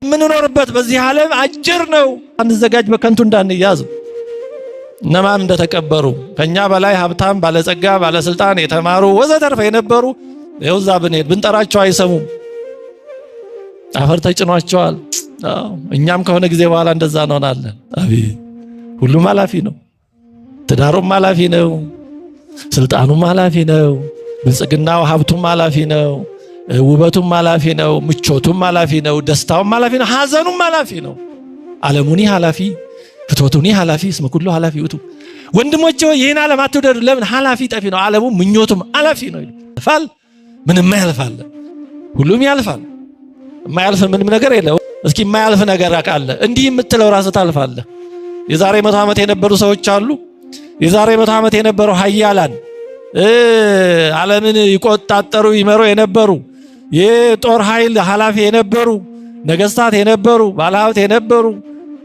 ምንኖርበት በዚህ ዓለም አጭር ነው። አንዘጋጅ በከንቱ እንዳንያዝ። እነማን እንደተቀበሩ ከኛ በላይ ሀብታም፣ ባለጸጋ፣ ባለስልጣን፣ የተማሩ ወዘተርፈ የነበሩ ይውዛ ብንሄድ ብንጠራቸው አይሰሙም። አፈር ተጭኗቸዋል። እኛም ከሆነ ጊዜ በኋላ እንደዛ እንሆናለን። አቤት ሁሉም ኃላፊ ነው። ትዳሩም ኃላፊ ነው። ስልጣኑም ኃላፊ ነው። ብልጽግናው ሀብቱም ኃላፊ ነው። ውበቱም ኃላፊ ነው። ምቾቱም ኃላፊ ነው። ደስታውም ኃላፊ ነው። ሐዘኑም ኃላፊ ነው። ዓለሙኒ ኃላፊ ፍትወቱኒ ኃላፊ እስመ ኩሉ ኃላፊ ውእቱ። ወንድሞቼ ይህን ዓለም አትውደዱ። ለምን? ኃላፊ ጠፊ ነው። ዓለሙም ምኞቱም ኃላፊ ነው። ያልፋል። ምንም ያልፋል። ሁሉም ያልፋል። የማያልፍ ምንም ነገር የለው። እስኪ የማያልፍ ነገር አቃለ እንዲህ የምትለው ራስህ ታልፋለህ። የዛሬ 100 ዓመት የነበሩ ሰዎች አሉ። የዛሬ 100 ዓመት የነበሩ ኃያላን ዓለምን ይቆጣጠሩ ይመሩ የነበሩ የጦር ኃይል ኃላፊ የነበሩ ነገስታት የነበሩ ባለሀብት የነበሩ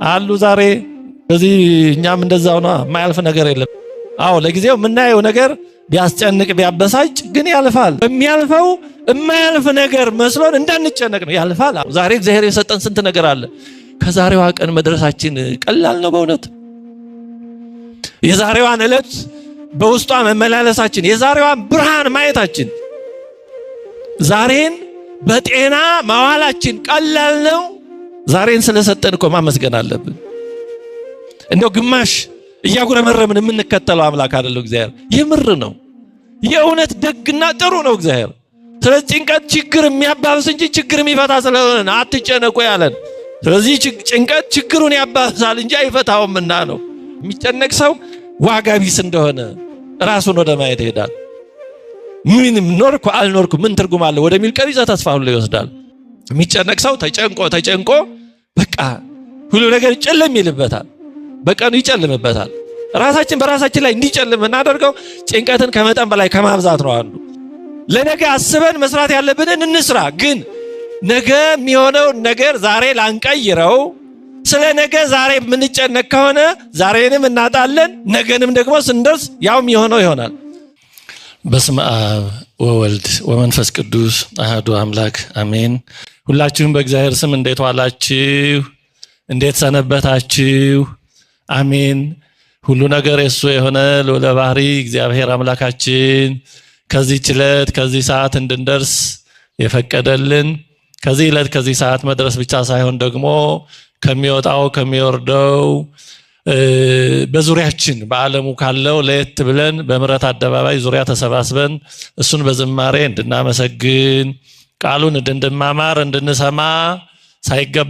አሉ ዛሬ። ስለዚህ እኛም እንደዛው ነው። የማያልፍ ነገር የለም። አዎ ለጊዜው የምናየው ነገር ቢያስጨንቅ ቢያበሳጭ ግን ያልፋል። በሚያልፈው የማያልፍ ነገር መስሎን እንዳንጨነቅ ነው። ያልፋል። ዛሬ እግዚአብሔር የሰጠን ስንት ነገር አለ። ከዛሬዋ ቀን መድረሳችን ቀላል ነው በእውነት። የዛሬዋን ዕለት በውስጧ መመላለሳችን፣ የዛሬዋን ብርሃን ማየታችን፣ ዛሬን በጤና ማዋላችን ቀላል ነው። ዛሬን ስለሰጠን እኮ ማመስገን አለብን። እንደው ግማሽ እያጉረመረምን የምንከተለው አምላክ አይደለም እግዚአብሔር። የምር ነው። የእውነት ደግና ጥሩ ነው እግዚአብሔር። ስለዚህ ጭንቀት ችግር የሚያባብስ እንጂ ችግር የሚፈታ ስለሆነ አትጨነቁ ያለን። ስለዚህ ጭንቀት ችግሩን ያባብሳል እንጂ አይፈታውምና ነው። የሚጨነቅ ሰው ዋጋ ቢስ እንደሆነ ራሱን ወደ ማየት ይሄዳል። ምንም ኖርኩ አልኖርኩ ምን ትርጉም አለ ወደሚል ቀቢጸ ተስፋ ሁሉ ይወስዳል። የሚጨነቅ ሰው ተጨንቆ በቃ ሁሉ ነገር ጨለም ይልበታል። በቀኑ ይጨልምበታል። ራሳችን በራሳችን ላይ እንዲጨልም እናደርገው ጭንቀትን ከመጠን በላይ ከማብዛት ነው አንዱ። ለነገ አስበን መስራት ያለብንን እንስራ። ግን ነገ የሚሆነው ነገር ዛሬ ላንቀይረው። ስለ ነገ ዛሬ የምንጨነቅ ከሆነ ዛሬንም እናጣለን። ነገንም ደግሞ ስንደርስ ያው የሚሆነው ይሆናል። በስመ አብ ወወልድ ወመንፈስ ቅዱስ አሐዱ አምላክ አሜን። ሁላችሁም በእግዚአብሔር ስም እንዴት ዋላችሁ? እንዴት ሰነበታችሁ? አሜን። ሁሉ ነገር የሱ የሆነ ልዑለ ባህሪ እግዚአብሔር አምላካችን ከዚህ ዕለት ከዚህ ሰዓት እንድንደርስ የፈቀደልን ከዚህ ዕለት ከዚህ ሰዓት መድረስ ብቻ ሳይሆን ደግሞ ከሚወጣው ከሚወርደው በዙሪያችን በዓለሙ ካለው ለየት ብለን በምሕረት አደባባይ ዙሪያ ተሰባስበን እሱን በዝማሬ እንድናመሰግን ቃሉን እንድንማማር እንድንሰማ ሳይገባ